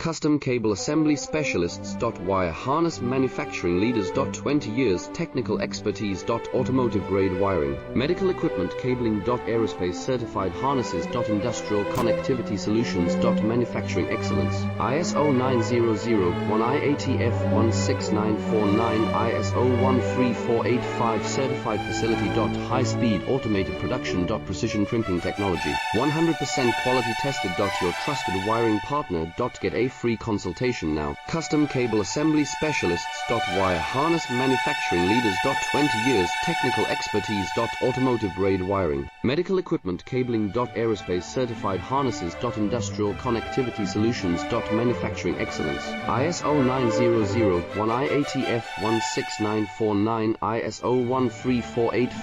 Custom Cable Assembly Specialists. Wire Harness Manufacturing Leaders. 20 years Technical Expertise. Automotive Grade Wiring, Medical Equipment Cabling. Aerospace Certified Harnesses. Industrial Connectivity Solutions. Manufacturing Excellence, ISO 9001, IATF 16949, ISO 13485 Certified Facility. High Speed Automated Production. Precision Crimping Technology, 100% quality tested. Your trusted wiring partner. Get a free consultation now. Custom Cable Assembly Specialists. Wire Harness Manufacturing Leaders. 20 years Technical Expertise. Automotive Grade Wiring, Medical Equipment Cabling. Aerospace Certified Harnesses. Industrial Connectivity Solutions. Manufacturing Excellence, ISO 9001, IATF 16949, ISO 13485